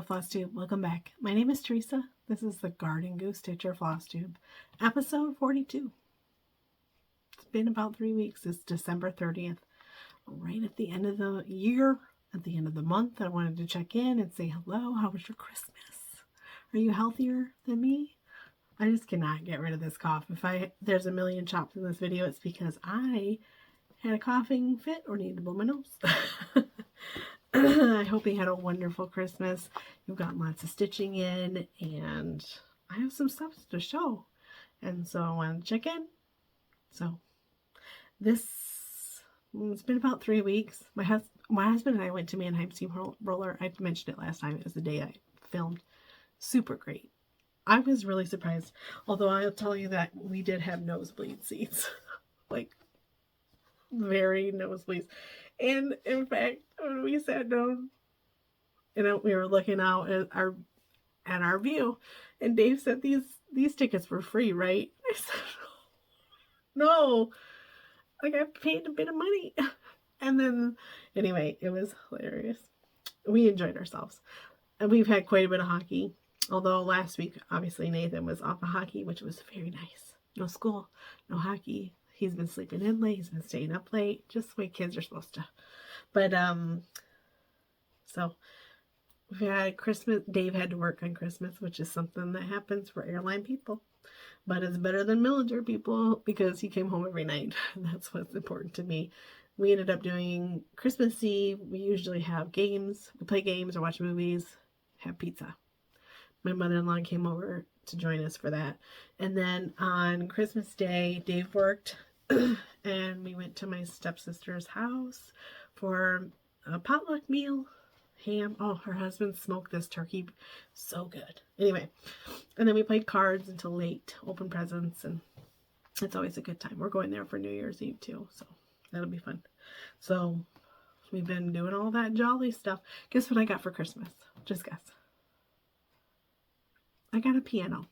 Flosstube. Welcome back. My name is Teresa. This is the Garden Goose Stitcher Flosstube, episode 42. It's been about 3 weeks. It's December 30th, right at the end of the year, at the end of the month. I wanted to check in and say hello. How was your Christmas? Are you healthier than me? I just cannot get rid of this cough. If there's a million chops in this video, it's because I had a coughing fit or needed to blow my nose. I hope you had a wonderful Christmas. You've gotten lots of stitching in, and I have some stuff to show. And so I wanted to check in. So it's been about 3 weeks. My husband and I went to Mannheim Steamroller. I mentioned it last time. It was the day I filmed. Super great. I was really surprised. Although I'll tell you that we did have nosebleed seats. Like, very nosebleeds. And in fact, when we sat down and we were looking out at our view, and Dave said these tickets were free, right? I said, no, like I paid a bit of money. And then anyway, it was hilarious. We enjoyed ourselves, and we've had quite a bit of hockey. Although last week, obviously Nathan was off of hockey, which was very nice. No school, no hockey. He's been sleeping in late. He's been staying up late. Just the way kids are supposed to. But, so we had Christmas. Dave had to work on Christmas, which is something that happens for airline people. But it's better than military people because he came home every night. And that's what's important to me. We ended up doing Christmas Eve. We usually have games. We play games or watch movies, have pizza. My mother-in-law came over to join us for that. And then on Christmas Day, Dave worked and we went to my stepsister's house for a potluck meal. Ham. Oh, her husband smoked this turkey. So good. Anyway, and then we played cards until late, open presents, and it's always a good time. We're going there for New Year's Eve too, so that'll be fun. So we've been doing all that jolly stuff. Guess what I got for Christmas? Just guess. I got a piano.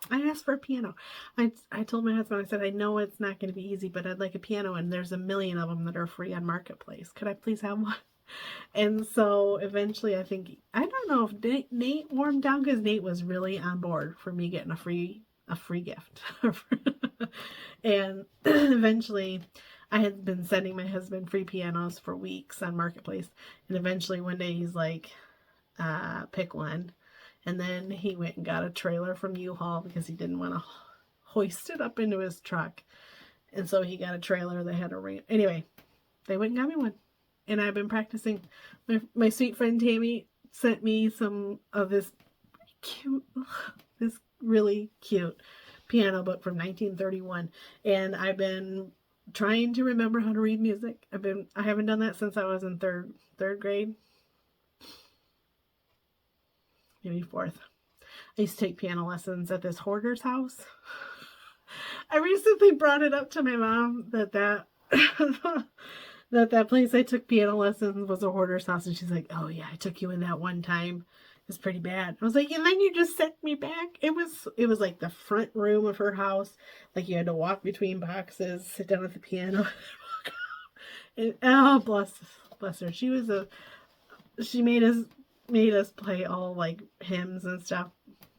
I asked for a piano. I told my husband, I said, I know it's not going to be easy, but I'd like a piano, and there's a million of them that are free on Marketplace. Could I please have one? And so eventually I don't know if Nate warmed down, because Nate was really on board for me getting a free gift. And eventually I had been sending my husband free pianos for weeks on Marketplace. And eventually one day he's like, pick one. And then he went and got a trailer from U-Haul because he didn't want to hoist it up into his truck. And so he got a trailer that had a ramp. Anyway, they went and got me one. And I've been practicing. My sweet friend Tammy sent me some of this really cute piano book from 1931. And I've been trying to remember how to read music. I haven't done that since I was in third grade. Maybe fourth. I used to take piano lessons at this hoarder's house. I recently brought it up to my mom that place I took piano lessons was a hoarder's house, and she's like, "Oh yeah, I took you in that one time. It's pretty bad." I was like, "And then you just sent me back." It was like the front room of her house. Like you had to walk between boxes, sit down at the piano, and oh bless her. She made us play all like hymns and stuff.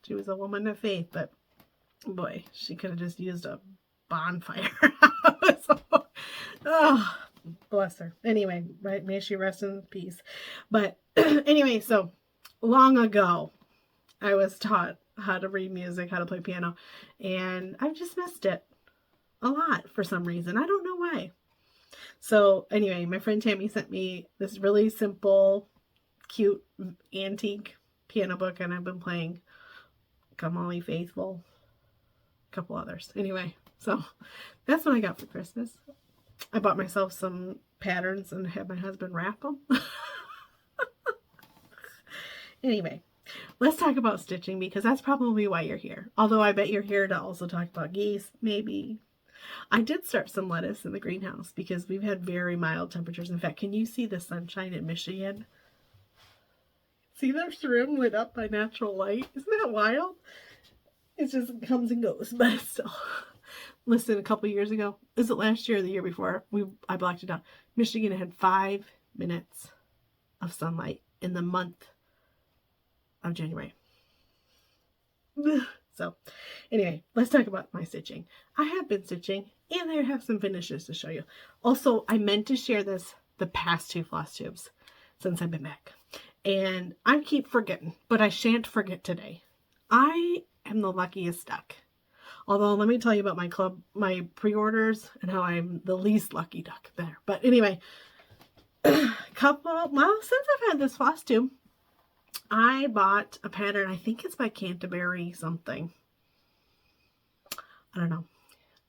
She was a woman of faith, but boy, she could have just used a bonfire. Oh, bless her. Anyway, right? May she rest in peace. But anyway, so long ago, I was taught how to read music, how to play piano, and I've just missed it a lot for some reason. I don't know why. So anyway, my friend Tammy sent me this really simple, cute antique piano book, and I've been playing Come All Ye Faithful, a couple others. Anyway, so that's what I got for Christmas. I bought myself some patterns and had my husband wrap them. Anyway, let's talk about stitching, because that's probably why you're here. Although I bet you're here to also talk about geese, maybe. I did start some lettuce in the greenhouse because we've had very mild temperatures. In fact, can you see the sunshine in Michigan? See, this room lit up by natural light. Isn't that wild? It just comes and goes, but still. Listen, a couple years ago, is it last year or the year before? I blocked it out. Michigan had 5 minutes of sunlight in the month of January. So anyway, let's talk about my stitching. I have been stitching and I have some finishes to show you. Also, I meant to share the past 2 floss tubes since I've been back. And I keep forgetting, but I shan't forget today. I am the luckiest duck. Although, let me tell you about my pre-orders and how I'm the least lucky duck there. But anyway, since I've had this floss tube, I bought a pattern. I think it's by Canterbury something. I don't know.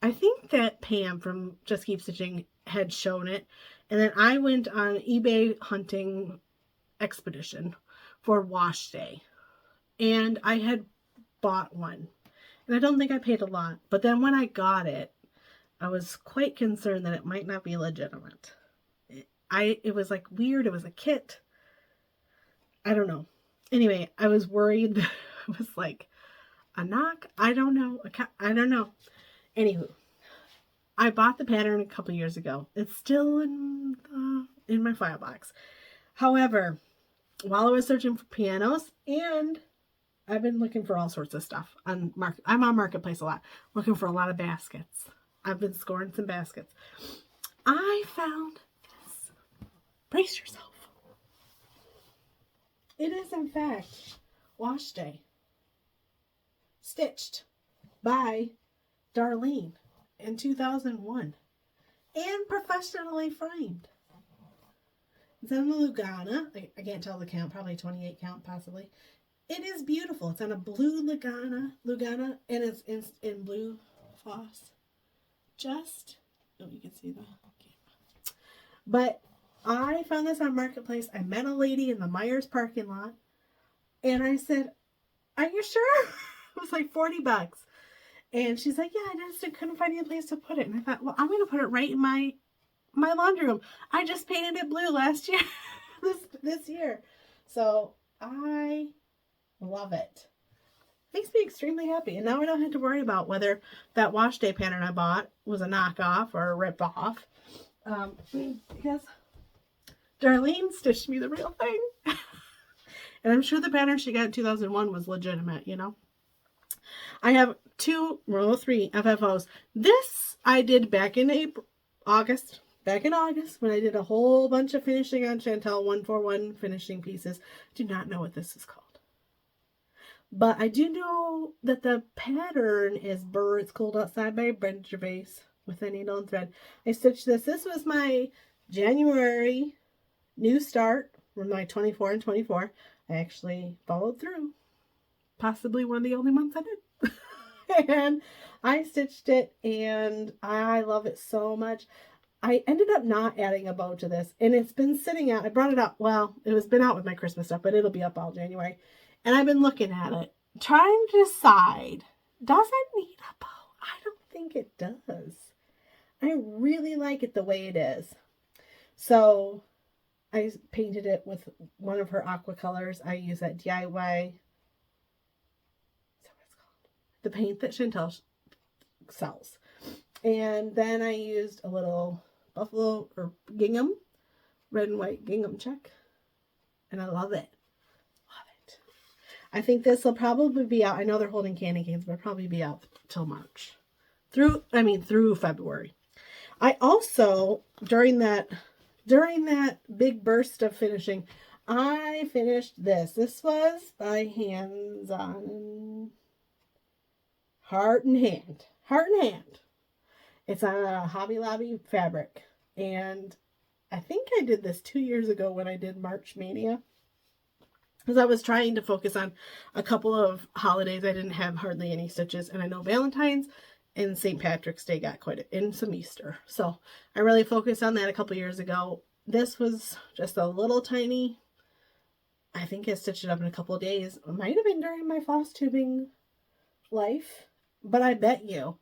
I think that Pam from Just Keep Stitching had shown it. And then I went on eBay hunting expedition for wash day. And I had bought one. And I don't think I paid a lot. But then when I got it, I was quite concerned that it might not be legitimate. It was like weird. It was a kit. I don't know. Anyway, I was worried. It was like a knock. I don't know. I don't know. Anywho, I bought the pattern a couple years ago. It's still in my file box. However, while I was searching for pianos, and I've been looking for all sorts of stuff on I'm on Marketplace a lot, looking for a lot of baskets. I've been scoring some baskets. I found this. Brace yourself. It is, in fact, wash day. Stitched by Darlene in 2001. And professionally framed. It's on the Lugana. I can't tell the count. Probably 28 count, possibly. It is beautiful. It's on a blue Lugana, and it's in blue floss. You can see the camera. But I found this on Marketplace. I met a lady in the Myers parking lot, and I said, "Are you sure?" It was like $40. And she's like, "Yeah, I just couldn't find any place to put it." And I thought, well, I'm going to put it right in my laundry room. I just painted it blue last year, this year. So I love it. Makes me extremely happy. And now I don't have to worry about whether that wash day pattern I bought was a knockoff or a rip-off. Because Darlene stitched me the real thing. And I'm sure the pattern she got in 2001 was legitimate, you know. I have 3 FFOs. This I did back in August. Back in August, when I did a whole bunch of finishing on Chantel 141 finishing pieces. Do not know what this is called. But I do know that the pattern is Burr It's Cold Outside by Brenda Gervais with a needle and thread. I stitched this. This was my January new start for my 24 and 24. I actually followed through. Possibly one of the only months I did. And I stitched it and I love it so much. I ended up not adding a bow to this, and it's been sitting out. I brought it up. Well, it was been out with my Christmas stuff, but it'll be up all January. And I've been looking at it, trying to decide, does it need a bow? I don't think it does. I really like it the way it is. So I painted it with one of her aqua colors. I use that DIY. Is that what it's called? The paint that Chantel sells. And then I used a little buffalo or gingham, red and white gingham check. And I love it. Love it. I think this will probably be out. I know they're holding candy canes, but it'll probably be out till March. Through February. I also, during that big burst of finishing, I finished this. This was by Hands On Heart and Hand. Heart and Hand. It's on a Hobby Lobby fabric. And I think I did this 2 years ago when I did March Mania. Because I was trying to focus on a couple of holidays. I didn't have hardly any stitches. And I know Valentine's and St. Patrick's Day got quite a, and some Easter. So I really focused on that a couple years ago. This was just a little tiny. I think I stitched it up in a couple of days. It might have been during my floss tubing life. But I bet you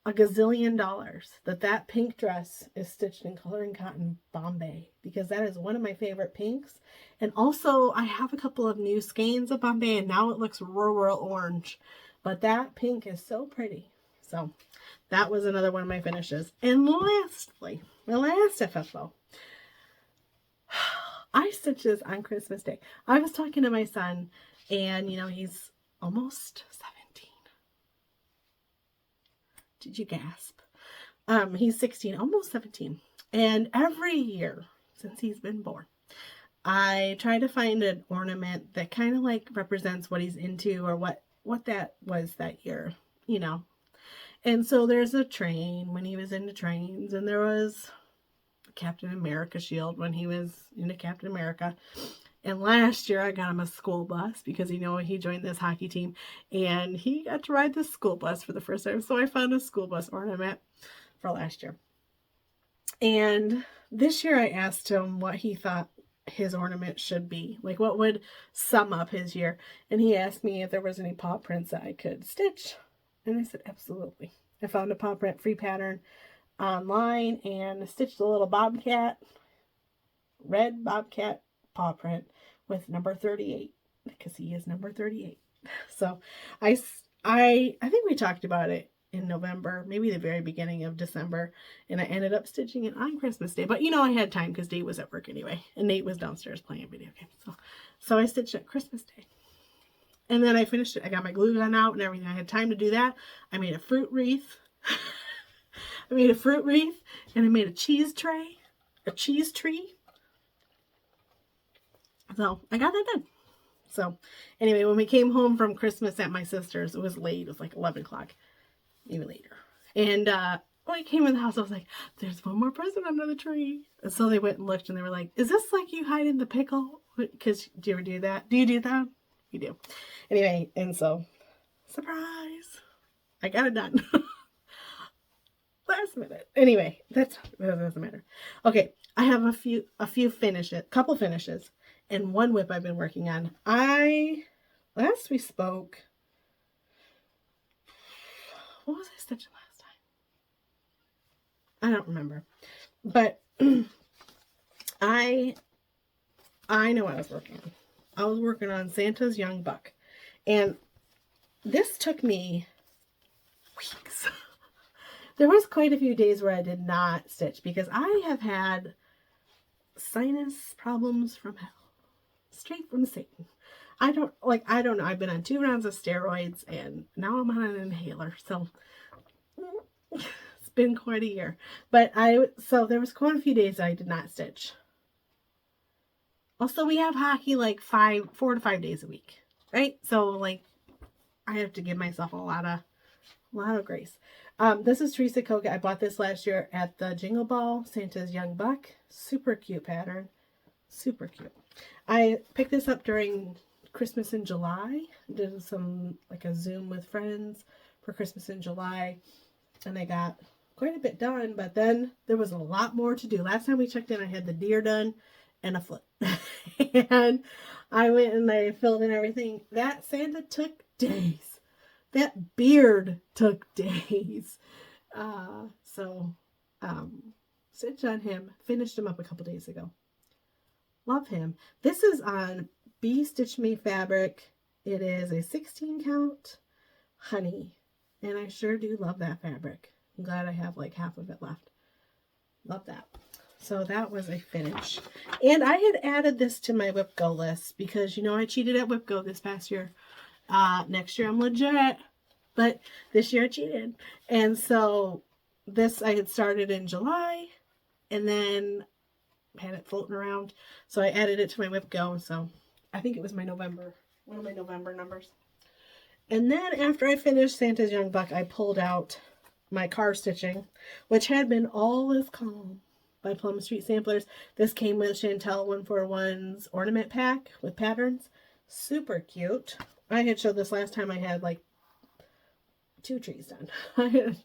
a gazillion dollars that pink dress is stitched in Coloring Cotton Bombay, because that is one of my favorite pinks. And also I have a couple of new skeins of Bombay, and now it looks royal orange, but that pink is so pretty. So that was another one of my finishes. And lastly, my last FFO. I stitched this on Christmas Day. I was talking to my son, and he's almost 17. Did you gasp? He's 16, almost 17. And every year since he's been born, I try to find an ornament that kind of like represents what he's into or what that was that year, And so there's a train when he was into trains, and there was a Captain America shield when he was into Captain America. And last year I got him a school bus because he joined this hockey team, and he got to ride the school bus for the first time. So I found a school bus ornament for last year. And this year I asked him what he thought his ornament should be, like what would sum up his year. And he asked me if there was any paw prints that I could stitch, and I said absolutely. I found a paw print free pattern online and stitched a little bobcat, red bobcat paw print with number 38, because he is number 38. So I think we talked about it in November, maybe the very beginning of December, and I ended up stitching it on Christmas Day. But I had time because Dave was at work anyway, and Nate was downstairs playing video games. So I stitched it Christmas Day. And then I finished it. I got my glue gun out and everything. I had time to do that. I made a fruit wreath. I made a fruit wreath, and I made a cheese tree. So I got that done. So anyway, when we came home from Christmas at my sister's, it was late. It was like 11 o'clock, even later. And when I came in the house, I was like, there's one more present under the tree. And so they went and looked, and they were like, is this like you hiding the pickle? Because do you ever do that? Do you do that? You do. Anyway, and so, surprise. I got it done. Last minute. Anyway, that doesn't matter. Okay, I have a few finishes, couple finishes, and one whip I've been working on. Last we spoke, what was I stitching last time? I don't remember. But I know what I was working on. I was working on Santa's Young Buck. And this took me weeks. There was quite a few days where I did not stitch because I have had sinus problems from hell. Straight from Satan. I don't know. I've been on 2 rounds of steroids, and now I'm on an inhaler. So it's been quite a year. But so there was quite a few days I did not stitch. Also, we have hockey like 4 to 5 days a week, right? So like I have to give myself a lot of grace. This is Teresa Koga. I bought this last year at the Jingle Ball, Santa's Young Buck. Super cute pattern. Super cute. I picked this up during Christmas in July. Did some, like a Zoom with friends for Christmas in July. And I got quite a bit done, but then there was a lot more to do. Last time we checked in, I had the deer done and a foot. And I went and I filled in everything. That Santa took days. That beard took days. Stitched on him. Finished him up a couple days ago. Love him. This is on Bee Stitch Me fabric. It is a 16 count honey. And I sure do love that fabric. I'm glad I have like half of it left. Love that. So that was a finish. And I had added this to my Whip Go list because, I cheated at Whip Go this past year. Next year I'm legit. But this year I cheated. And so this I had started in July and then had it floating around. So I added it to my Whip Go. So I think it was my November, one of my November numbers. And then after I finished Santa's Young Buck, I pulled out my car stitching, which had been All Is Calm by Plum Street Samplers. This came with Chantel 141's ornament pack with patterns. Super cute. I had showed this last time. I had like 2 trees done.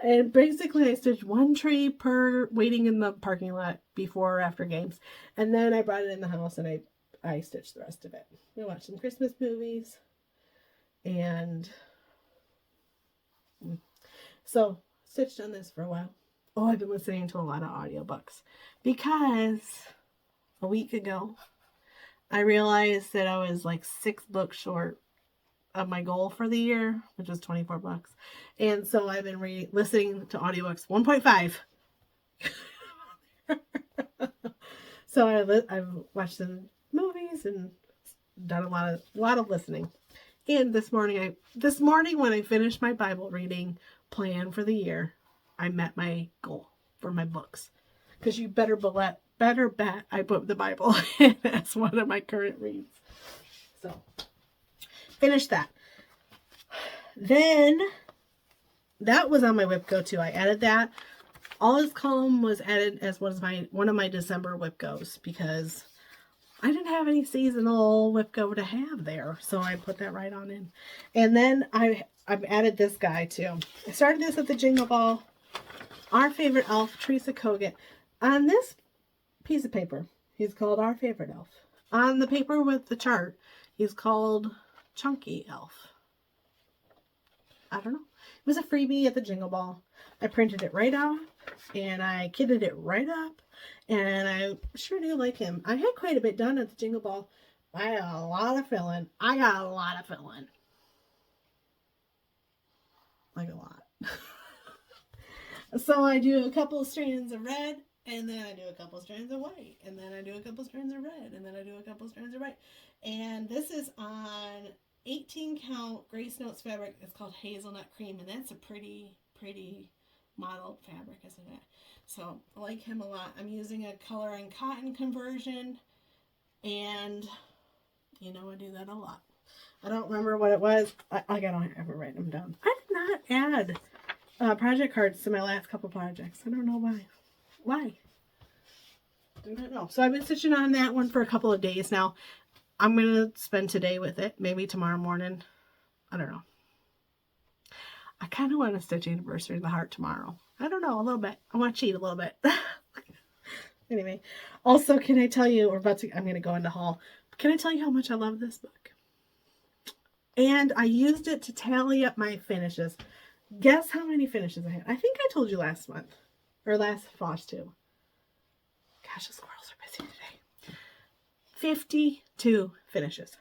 And basically I stitched 1 tree per waiting in the parking lot before or after games. And then I brought it in the house and I stitched the rest of it. We watched some Christmas movies. And so stitched on this for a while. Oh, I've been listening to a lot of audiobooks because a week ago I realized that I was like 6 books short of my goal for the year, which was 24 bucks. And so I've been listening to audiobooks 1.5. So I've watched some movies and done a lot of listening. And this morning when I finished my Bible reading plan for the year, I met my goal for my books. Because you better bet I put the Bible in as one of my current reads. So, finished that. Then, that was on my WIPGO too. I added that. All Is Calm was added as one of my December WIPGOs because I didn't have any seasonal WIPGO to have there. So I put that right on in. And then I've added this guy too. I started this at the Jingle Ball. Our Favorite Elf, Teresa Kogut. On this piece of paper, he's called Our Favorite Elf. On the paper with the chart, he's called Chunky Elf. I don't know. It was a freebie at the Jingle Ball. I printed it right out, and I kitted it right up, and I sure do like him. I had quite a bit done at the Jingle Ball. I had a lot of filling. Like a lot. So I do a couple of strands of red, and then I do a couple of strands of white, and then I do a couple of strands of red, and then I do a couple of strands of white. And this is on 18 count Grace Notes fabric. It's called Hazelnut Cream, and that's a pretty modeled fabric, isn't it? So I like him a lot. I'm using a color and cotton conversion, and I do that a lot. I don't remember what it was. I don't ever write them down. I did not add project cards to my last couple projects. I don't know why. Why? I don't know. So I've been stitching on that one for a couple of days now. I'm going to spend today with it. Maybe tomorrow morning. I don't know. I kind of want to stitch Anniversary of the Heart tomorrow. I don't know, a little bit. I want to cheat a little bit. Anyway. Also, can I tell you, I'm going to go into haul. Can I tell you how much I love this book? And I used it to tally up my finishes. Guess how many finishes I had? I think I told you last month. Or last Flosstube. Gosh, the squirrels are busy today. 52 finishes.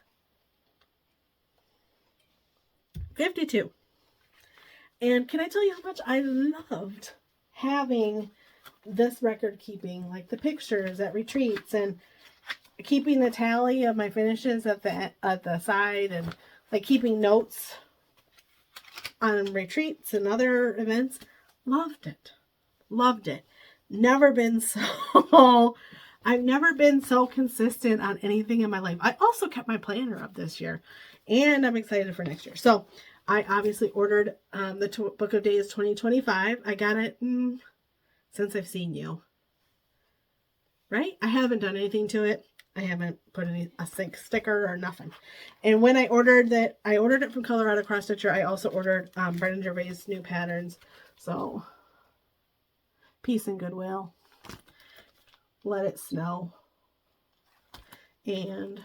52. And can I tell you how much I loved having this record keeping, like the pictures at retreats and keeping the tally of my finishes at the side, and like keeping notes on retreats and other events. Loved it. Never been so I've never been so consistent on anything in my life. I also kept my planner up this year, and I'm excited for next year. So I obviously ordered the Book of Days 2025. I got it since I've seen you. Right? I haven't done anything to it. I haven't put a sync sticker or nothing. And when I ordered it from Colorado Cross Stitcher. I also ordered Brendan Gervais' new patterns. So peace and goodwill. Let it snow. And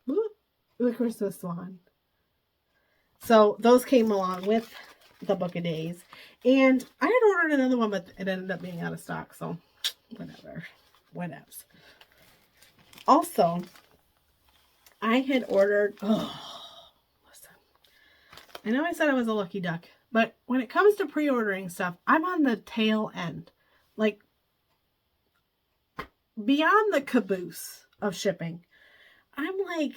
the Christmas Swan. So those came along with the Book of Days. And I had ordered another one, but it ended up being out of stock. So whatever. Whatevs. Also, I had ordered, listen, I know I said I was a lucky duck, but when it comes to pre-ordering stuff, I'm on the tail end. Like, beyond the caboose of shipping, I'm like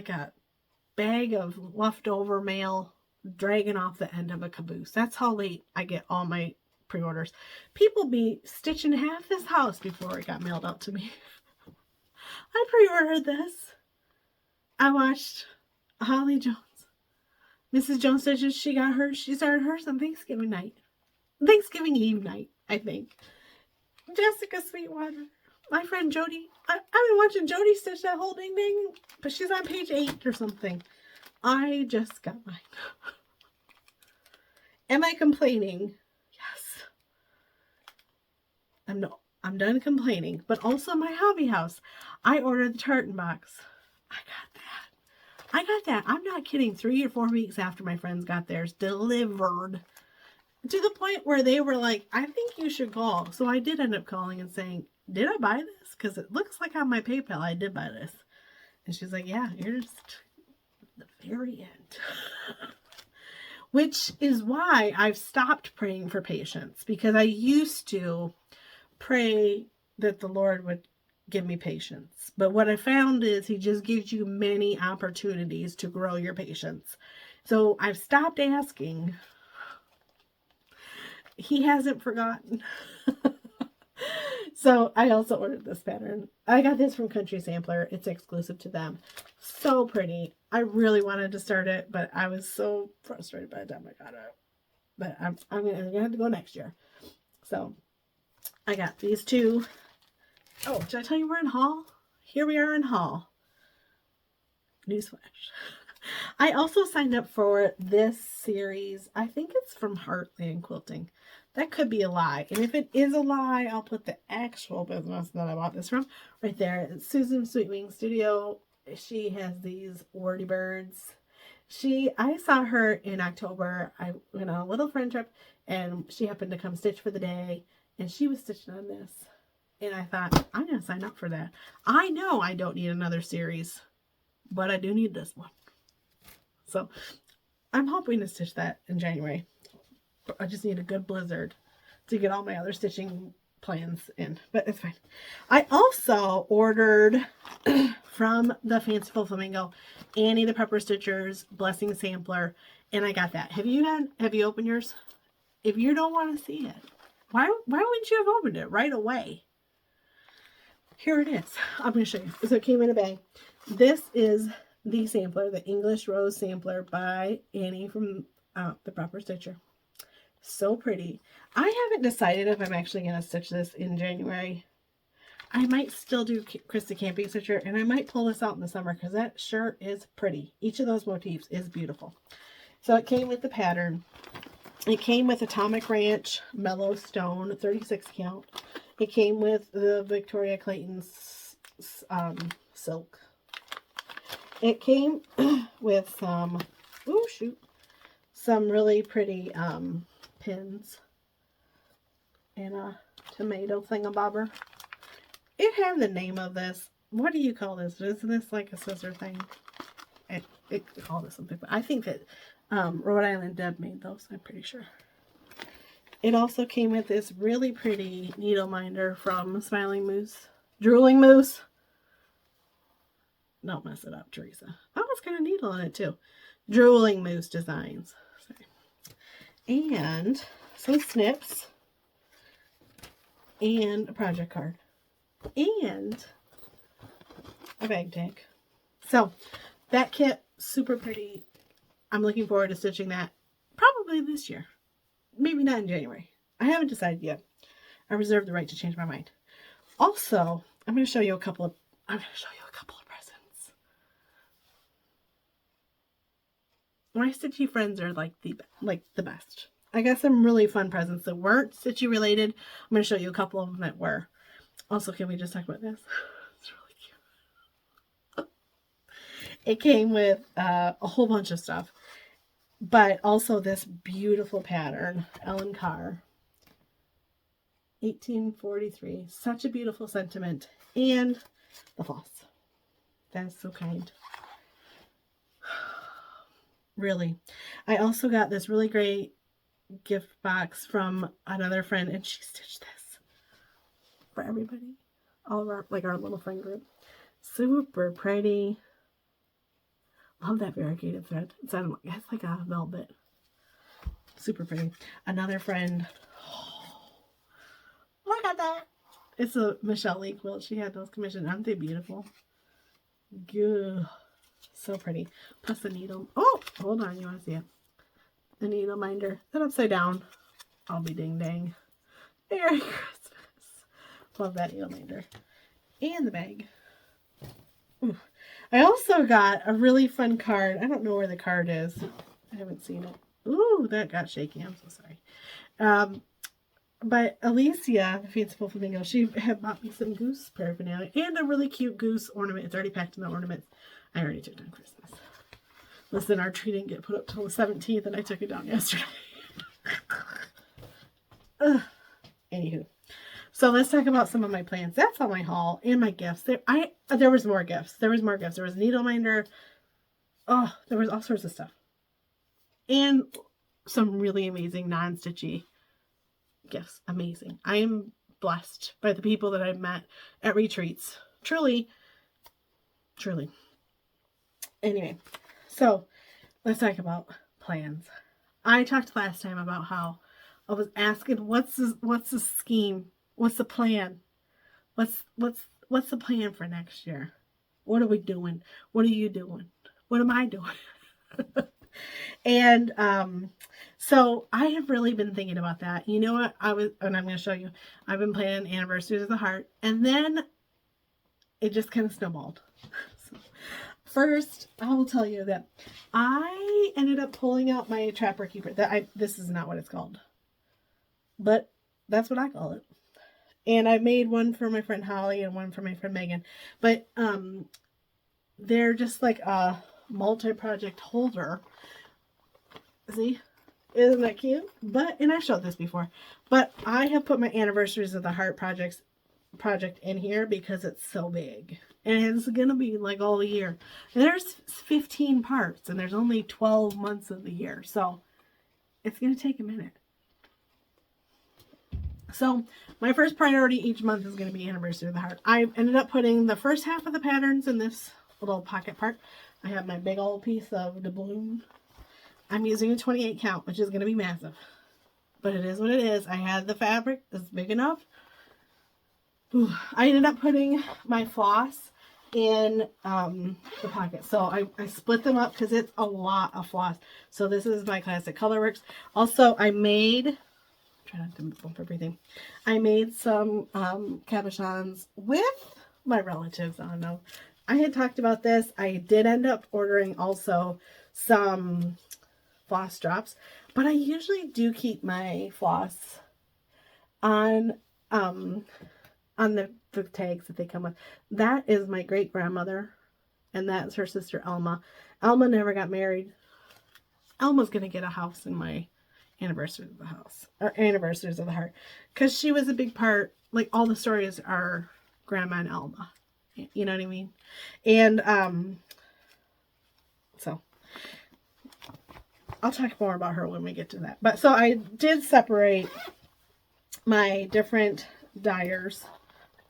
a bag of leftover mail dragging off the end of a caboose. That's how late I get all my pre-orders. People be stitching half this house before it got mailed out to me. I pre-ordered this. I watched Holly Jones. Mrs. Jones stitches. She started hers on Thanksgiving Eve night, I think. Jessica Sweetwater. My friend Jody. I've been watching Jody stitch that whole ding, but she's on page 8 or something. I just got mine. Am I complaining? Yes. I'm done complaining. But also my hobby house. I ordered the tartan box. I got that. I'm not kidding. 3 or 4 weeks after my friends got theirs delivered. To the point where they were like, I think you should call. So I did end up calling and saying, did I buy this? Because it looks like on my PayPal I did buy this. And she's like, yeah, you're just at the very end. which is why I've stopped praying for patience, because I used to pray that the Lord would give me patience. But what I found is he just gives you many opportunities to grow your patience. So I've stopped asking. He hasn't forgotten. So I also ordered this pattern. I got this from Country Sampler. It's exclusive to them. So pretty. I really wanted to start it, but I was so frustrated by the time I got it. But I'm gonna have to go next year. So I got these two. Oh, did I tell you we're in haul? Here we are in haul. Newsflash. I also signed up for this series. I think it's from Heartland Quilting. That could be a lie. And if it is a lie, I'll put the actual business that I bought this from right there. It's Susan Sweetwing Studio. She has these Wordy Birds. I saw her in October. I went on a little friend trip and she happened to come stitch for the day. And she was stitching on this. And I thought, I'm going to sign up for that. I know I don't need another series, but I do need this one. So I'm hoping to stitch that in January. I just need a good blizzard to get all my other stitching plans in, but it's fine. I also ordered from the Fanciful Flamingo Annie the Pepper Stitcher's Blessing Sampler, and I got that. Have you opened yours? If you don't want to see it, why wouldn't you have opened it right away? Here it is. I'm going to show you. So it came in a bag. This is the sampler, the English Rose Sampler by Annie from the Proper Stitcher. So pretty. I haven't decided if I'm actually going to stitch this in January. I might still do Krista Camping Stitcher, and I might pull this out in the summer because that sure is pretty. Each of those motifs is beautiful. So it came with the pattern. It came with Atomic Ranch Mellow Stone 36 count. It came with the Victoria Clayton's silk. It came with some, some really pretty pins and a tomato thingamabobber. It had the name of this. What do you call this? Isn't this like a scissor thing? It called it something, but I think that Rhode Island Deb made those, I'm pretty sure. It also came with this really pretty needle minder from Smiling Moose. Drooling Moose. Don't mess it up, Teresa. Oh, it's got a needle in it too. Drooling Moose Designs. Sorry. And some snips. And a project card. And a bag tag. So, that kit, super pretty. I'm looking forward to stitching that probably this year. Maybe not in January. I haven't decided yet. I reserve the right to change my mind. Also, I'm going to show you a couple of presents. My stitchy friends are like the best. I got some really fun presents that weren't stitchy related. I'm going to show you a couple of them that were. Also, can we just talk about this? It's really cute. It came with a whole bunch of stuff. But also this beautiful pattern, Ellen Carr, 1843. Such a beautiful sentiment. And the floss. That is so kind. Really. I also got this really great gift box from another friend, and she stitched this for everybody. All of our, like our little friend group. Super pretty. Love that variegated thread. It's like a velvet. Super pretty. Another friend. Oh, look at that. It's a Michelle Lee quilt. She had those commissioned. Aren't they beautiful? Good. So pretty. Plus the needle. Oh, hold on. You want to see it? The needle minder. That upside down. I'll be ding dang. Merry Christmas. Love that needle minder. And the bag. Ooh. I also got a really fun card. I don't know where the card is. I haven't seen it. Ooh, that got shaky. I'm so sorry. But Alicia, the Fanciful Flamingo, she had bought me some goose paraphernalia and a really cute goose ornament. It's already packed in the ornaments. I already took down Christmas. Listen, our tree didn't get put up till the 17th, and I took it down yesterday. Anywho. So let's talk about some of my plans. That's all my haul and my gifts. There was more gifts. There was a needle minder. Oh, there was all sorts of stuff. And some really amazing non-stitchy gifts. Amazing. I am blessed by the people that I've met at retreats. Truly, truly. Anyway, so let's talk about plans. I talked last time about how I was asking, what's the scheme? What's the plan? What's the plan for next year? What are we doing? What are you doing? What am I doing? And so I have really been thinking about that. You know what? And I'm going to show you. I've been planning Anniversaries of the Heart, and then it just kind of snowballed. So, first, I will tell you that I ended up pulling out my Trapper Keeper. This is not what it's called, but that's what I call it. And I made one for my friend Holly and one for my friend Megan. But they're just like a multi-project holder. See? Isn't that cute? And I showed this before. But I have put my Anniversaries of the Heart project in here because it's so big. And it's going to be like all year. And there's 15 parts. And there's only 12 months of the year. So it's going to take a minute. So my first priority each month is going to be Anniversary of the Heart. I ended up putting the first half of the patterns in this little pocket part. I have my big old piece of doubloon. I'm using a 28 count, which is going to be massive. But it is what it is. I had the fabric. It's big enough. Ooh, I ended up putting my floss in the pocket. So I split them up because it's a lot of floss. So this is my Classic Colorworks. Also, I made... Try not to bump everything. I made some cabochons with my relatives on them. I had talked about this. I did end up ordering also some floss drops, but I usually do keep my floss on the tags that they come with. That is my great grandmother, and that's her sister Elma. Elma never got married. Elma's gonna get a house in my Anniversaries of the House, or Anniversaries of the Heart, because she was a big part. Like, all the stories are Grandma and Alma, you know what I mean? And so I'll talk more about her when we get to that. But so I did separate my different dyers,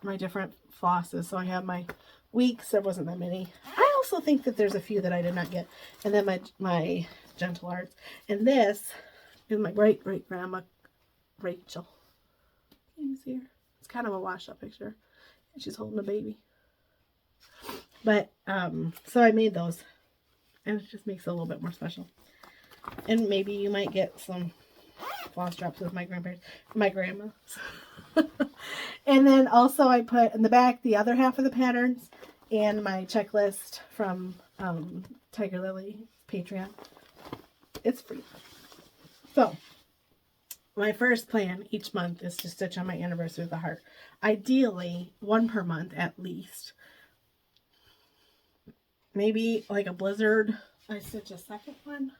my different flosses. So I have my weeks. There wasn't that many. I also think that there's a few that I did not get, and then my Gentle Arts, and this is my great-great-grandma, Rachel. Can you see her? It's kind of a washed-up picture. She's holding a baby. But, so I made those. And it just makes it a little bit more special. And maybe you might get some floss drops with my grandma. And then also I put in the back the other half of the patterns and my checklist from Tiger Lily Patreon. It's free. So, my first plan each month is to stitch on my Anniversary of the Heart. Ideally, one per month at least. Maybe like a blizzard, I stitch a second one.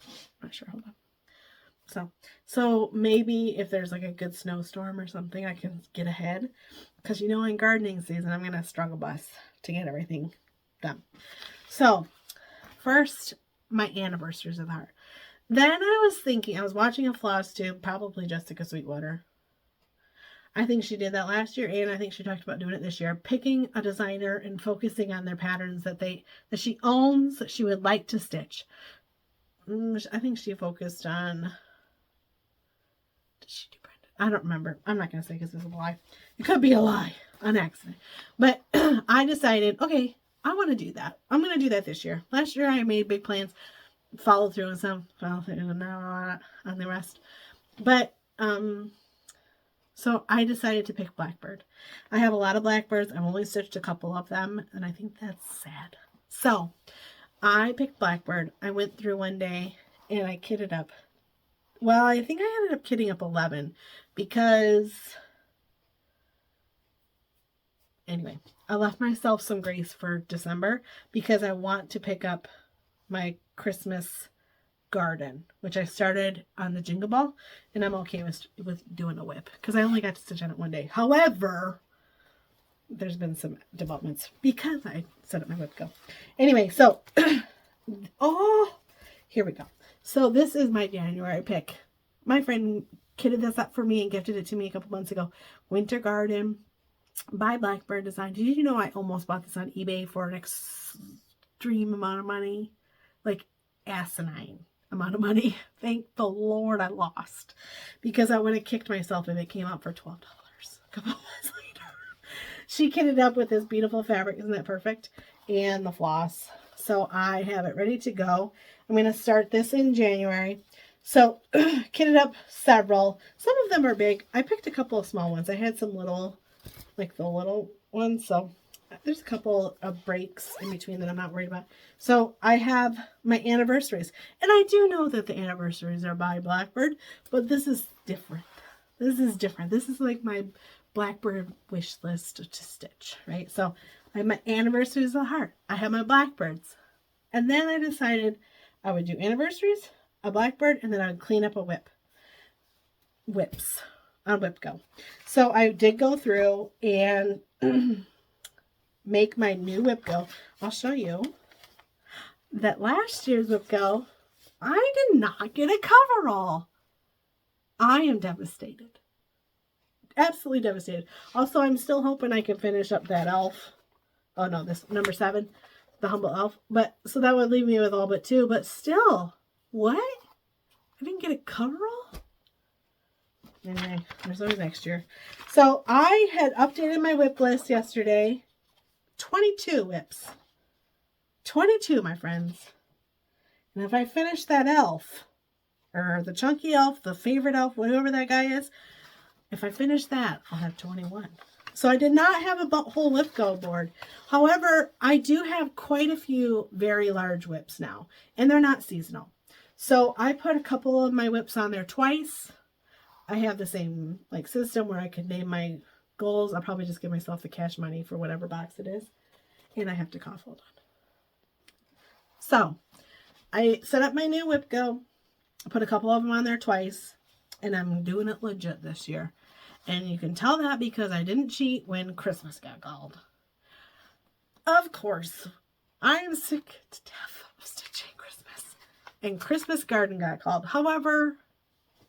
I'm not sure, hold on. So maybe if there's like a good snowstorm or something, I can get ahead. Because, you know, in gardening season, I'm going to struggle bus to get everything done. So, first, my Anniversaries of the Heart. Then I was thinking, I was watching a Flosstube, probably Jessica Sweetwater. I think she did that last year, and I think she talked about doing it this year. Picking a designer and focusing on their patterns that she owns, that she would like to stitch. I think she focused on... Did she do Brenda? I don't remember. I'm not going to say because it's a lie. It could be a lie, an accident. But I decided, okay, I want to do that. I'm going to do that this year. Last year I made big plans. Follow through on some, follow through on the rest. But, so I decided to pick Blackbird. I have a lot of Blackbirds. I've only stitched a couple of them, and I think that's sad. So, I picked Blackbird. I went through one day, and I kitted up. Well, I think I ended up kitting up 11, because, anyway, I left myself some grace for December, because I want to pick up my Christmas garden, which I started on the Jingle Ball, and I'm okay with doing a whip because I only got to stitch on it one day. However, there's been some developments because I set up my whip go. Anyway, so oh, here we go. So this is my January pick. My friend kitted this up for me and gifted it to me a couple months ago. Winter Garden by Blackbird Design. Did you know I almost bought this on eBay for an extreme amount of money? Like asinine amount of money. Thank the Lord I lost. Because I would have kicked myself if it came out for $12 a couple months later. She kitted up with this beautiful fabric. Isn't that perfect? And the floss. So I have it ready to go. I'm going to start this in January. So kitted up several. Some of them are big. I picked a couple of small ones. I had some little, like the little ones. So there's a couple of breaks in between that I'm not worried about. So I have my anniversaries. And I do know that the anniversaries are by Blackbird, but this is different. This is different. This is like my Blackbird wish list to stitch, right? So I have my anniversaries of the heart. I have my Blackbirds. And then I decided I would do anniversaries, a Blackbird, and then I would clean up a whips on Whip Go. So I did go through and make my new Whip Go. I'll show you that last year's Whip Go, I did not get a coverall. I am devastated. Absolutely devastated. Also, I'm still hoping I can finish up that elf. Oh no, this number 7, the humble elf. But so that would leave me with all but 2. But still, what? I didn't get a coverall? Anyway, there's always next year. So I had updated my whip list yesterday. 22 whips. 22, my friends. And if I finish that elf, or the chunky elf, the favorite elf, whatever that guy is, if I finish that, I'll have 21. So I did not have a whole whip go board. However, I do have quite a few very large whips now, and they're not seasonal. So I put a couple of my whips on there twice. I have the same like system where I could name my goals. I'll probably just give myself the cash money for whatever box it is. And I have to cough, hold on. So I set up my new whip go. I put a couple of them on there twice, and I'm doing it legit this year. And you can tell that because I didn't cheat when Christmas got called. Of course, I am sick to death of stitching Christmas. And Christmas Garden got called. However,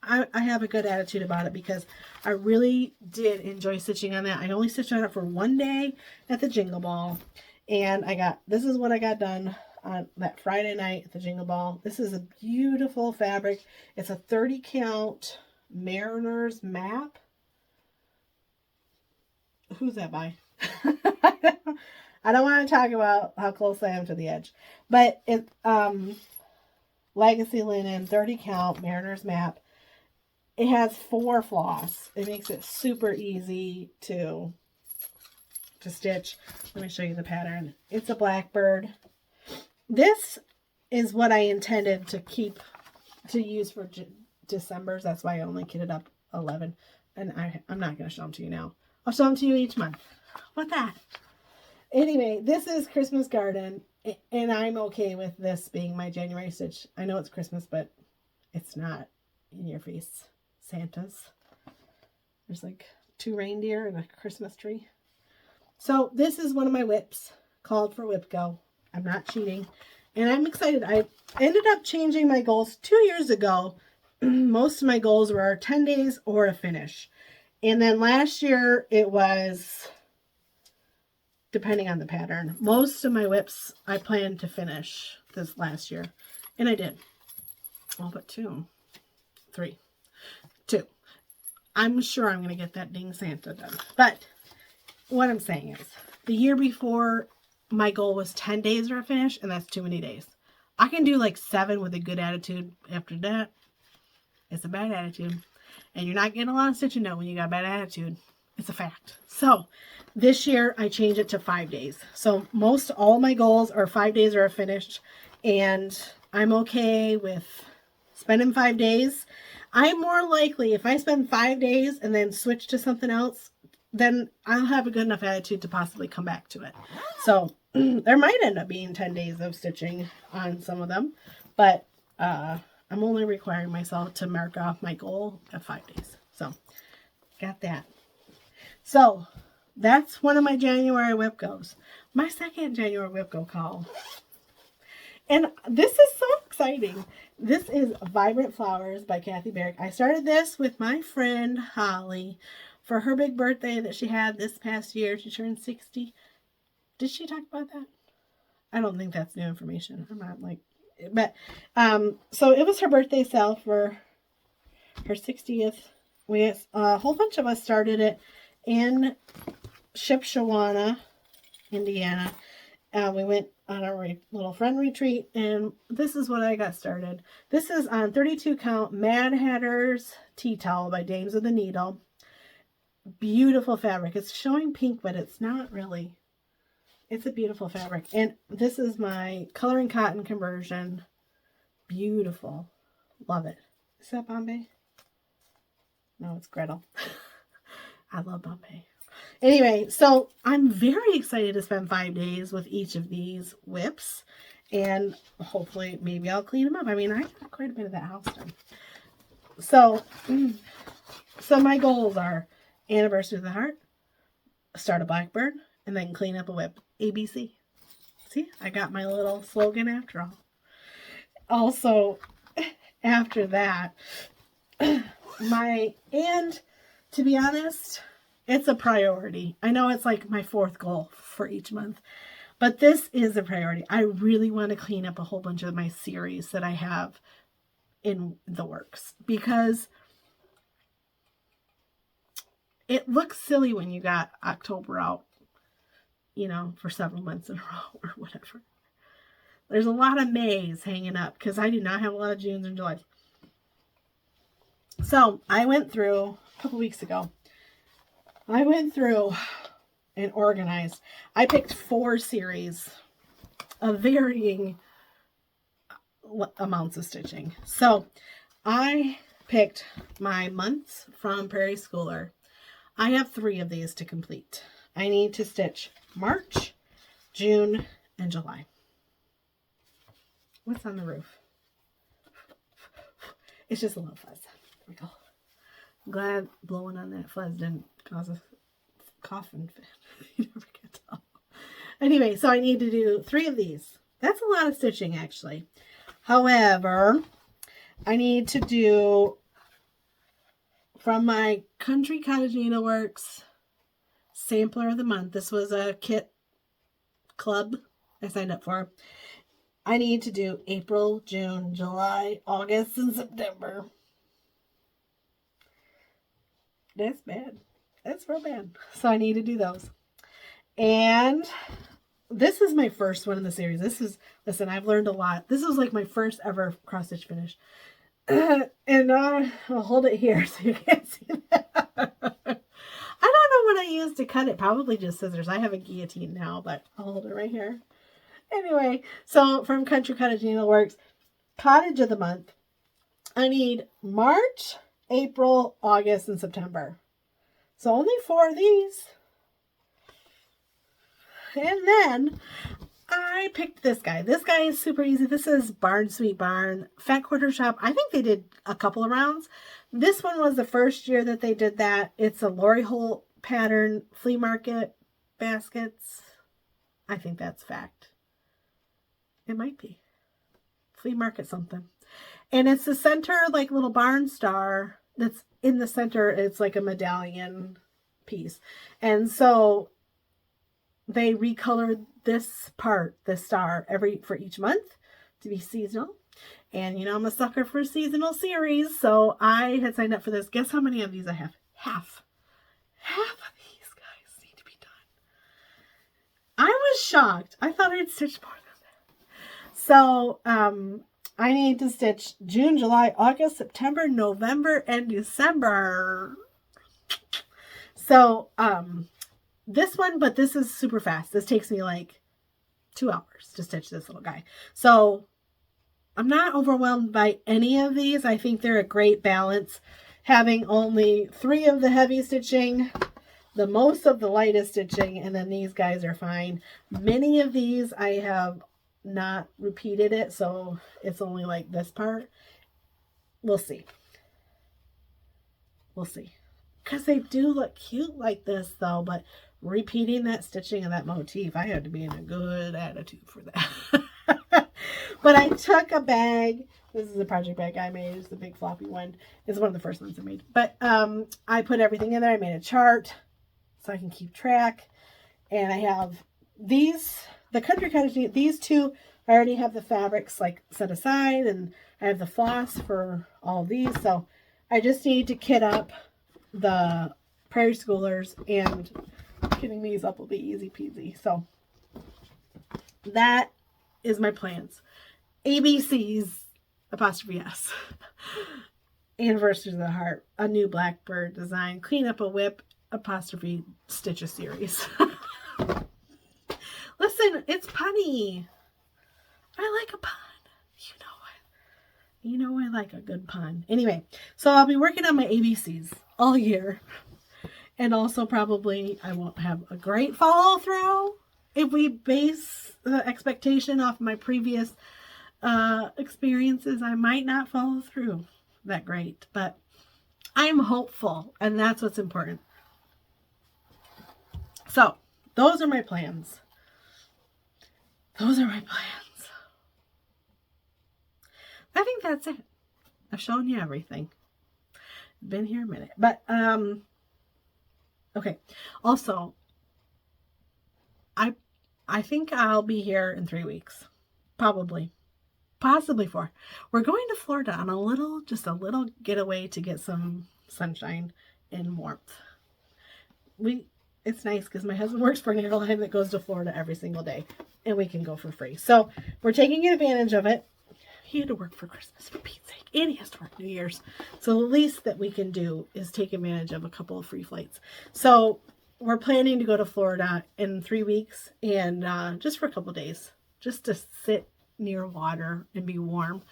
I have a good attitude about it because I really did enjoy stitching on that. I only stitched on it for one day at the Jingle Ball. And this is what I got done on that Friday night at the Jingle Ball. This is a beautiful fabric. It's a 30 count Mariner's Map. Who's that by? I don't want to talk about how close I am to the edge. But it's Legacy Linen, 30 count Mariner's Map. It has 4 floss. It makes it super easy to stitch. Let me show you the pattern. It's a Blackbird. This is what I intended to use for December's. That's why I only kitted up 11. And I'm not going to show them to you now. I'll show them to you each month. What that? Anyway, this is Christmas Garden. And I'm okay with this being my January stitch. I know it's Christmas, but it's not in your face. Santa's. There's like 2 reindeer and a Christmas tree. So this is one of my whips called for Whip Go. I'm not cheating. And I'm excited. I ended up changing my goals 2 years ago. Most of my goals were 10 days or a finish. And then last year it was, depending on the pattern, most of my whips I planned to finish this last year. And I did. All but 2. 3. 2. I'm sure I'm going to get that dang Santa done. But what I'm saying is, the year before, my goal was 10 days or a finish, and that's too many days. I can do like 7 with a good attitude. After that, it's a bad attitude. And you're not getting a lot of stitching done when you got a bad attitude. It's a fact. So this year I changed it to 5 days. So most all my goals are 5 days or a finish. And I'm okay with spending 5 days. I'm more likely, if I spend 5 days and then switch to something else, then I'll have a good enough attitude to possibly come back to it. So there might end up being 10 days of stitching on some of them. But I'm only requiring myself to mark off my goal of 5 days. So, got that. So, that's one of my January whip goes. My second January whip go call. And this is so exciting. This is Vibrant Flowers by Kathy Barrick. I started this with my friend Holly for her big birthday that she had this past year. She turned 60. Did she talk about that? I don't think that's new information. I'm not like, but, so it was her birthday sale for her 60th. A whole bunch of us started it in Shipshewana, Indiana. We went on a little friend retreat, and this is what I got started. This is on 32 count Mad Hatter's Tea Towel by Dames of the Needle. Beautiful fabric. It's showing pink, but it's not really. It's a beautiful fabric. And this is my coloring cotton conversion. Beautiful. Love it. Is that Bombay? No, it's Gretel. I love Bombay. Anyway, so I'm very excited to spend 5 days with each of these whips. And hopefully, maybe I'll clean them up. I mean, I got quite a bit of that house done. So my goals are Anniversary of the Heart, start a Blackbird, and then clean up a whip. ABC. See, I got my little slogan after all. Also, after that, and to be honest, it's a priority. I know it's like my 4th goal for each month, but this is a priority. I really want to clean up a whole bunch of my series that I have in the works, because it looks silly when you got October out, you know, for several months in a row or whatever. There's a lot of Mays hanging up because I do not have a lot of Junes and Julys. So I went through a couple weeks ago. I went through and organized. I picked 4 series of varying amounts of stitching. So I picked my months from Prairie Schooler. I have 3 of these to complete. I need to stitch March, June, and July. What's on the roof? It's just a little fuzz. There we go. I'm glad blowing on that fuzz didn't cause a coughing fit. You never can tell. Anyway, so I need to do 3 of these. That's a lot of stitching, actually. However, I need to do from my Country Cottage Needleworks Sampler of the Month. This was a kit club I signed up for. I need to do April, June, July, August, and September. That's bad. That's real bad. So I need to do those. And this is my first one in the series. Listen, I've learned a lot. This was like my first ever cross stitch finish. And I'll hold it here so you can't see that. I don't know what I used to cut it. Probably just scissors. I have a guillotine now, but I'll hold it right here. Anyway, so from Country Cottage Needleworks, Cottage of the Month, I need March, April, August, and September. So only 4 of these. And then I picked this guy. This guy is super easy. This is Barn Sweet Barn, Fat Quarter Shop. I think they did a couple of rounds. This one was the first year that they did that. It's a Lori Holt pattern flea market baskets. I think that's fact. It might be. Flea market something. And it's the center, like little barn star that's in the center. It's like a medallion piece. And so they recolored this part, the star, for each month to be seasonal. And you know, I'm a sucker for seasonal series. So I had signed up for this. Guess how many of these I have? Half. Half of these guys need to be done. I was shocked. I thought I'd stitch more than that. So, I need to stitch June, July, August, September, November, and December. So, this one, but this is super fast. This takes me like 2 hours to stitch this little guy. So, I'm not overwhelmed by any of these. I think they're a great balance. Having only 3 of the heavy stitching, the most of the lightest stitching, and then these guys are fine. Many of these I have not repeated it, so it's only like this part. We'll see. We'll see. Because they do look cute like this though, but repeating that stitching of that motif, I had to be in a good attitude for that. But I took a bag. This is a project bag I made. It's the big floppy one. It's one of the first ones I made. But I put everything in there. I made a chart so I can keep track. And I have these, the country cottage, these two, I already have the fabrics like set aside, and I have the floss for all of these. So I just need to kit up the prairie schoolers, and kitting these up will be easy peasy. So that is my plans. ABCs, apostrophe S. Anniversary of the Heart, a new Blackbird design, clean up a whip, apostrophe stitch a series. Listen, it's punny. I like a pun. You know I like a good pun. Anyway, so I'll be working on my ABCs all year. And also probably I won't have a great follow through. If we base the expectation off my previous experiences, I might not follow through that great. But I'm hopeful, and that's what's important. So, those are my plans. Those are my plans. I think that's it. I've shown you everything. Been here a minute. But, okay. Also, I think I'll be here in 3 weeks. Probably. Possibly 4. We're going to Florida on just a little getaway to get some sunshine and warmth. It's nice because my husband works for an airline that goes to Florida every single day, and we can go for free. So we're taking advantage of it. He had to work for Christmas, for Pete's sake, and he has to work New Year's. So the least that we can do is take advantage of a couple of free flights. So we're planning to go to Florida in 3 weeks, and just for a couple of days, just to sit near water and be warm.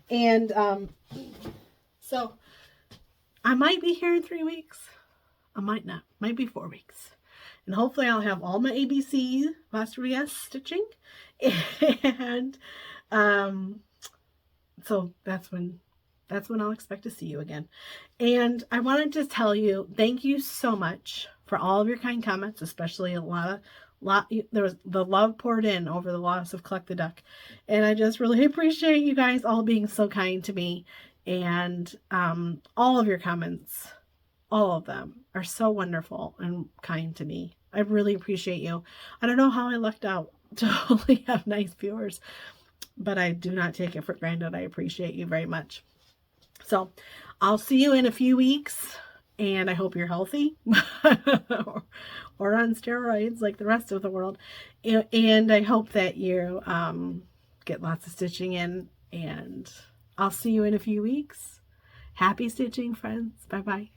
And so I might be here in 3 weeks. I might not. Might be 4 weeks. And hopefully I'll have all my ABC apostrophe S stitching. And so that's when I'll expect to see you again. And I wanted to tell you, thank you so much for all of your kind comments, especially there was the love poured in over the loss of Cluck the Duck. And I just really appreciate you guys all being so kind to me. And all of your comments, all of them, are so wonderful and kind to me. I really appreciate you. I don't know how I lucked out to only have nice viewers, but I do not take it for granted. I appreciate you very much. So I'll see you in a few weeks, and I hope you're healthy or on steroids like the rest of the world. And I hope that you get lots of stitching in, and I'll see you in a few weeks. Happy stitching, friends. Bye-bye.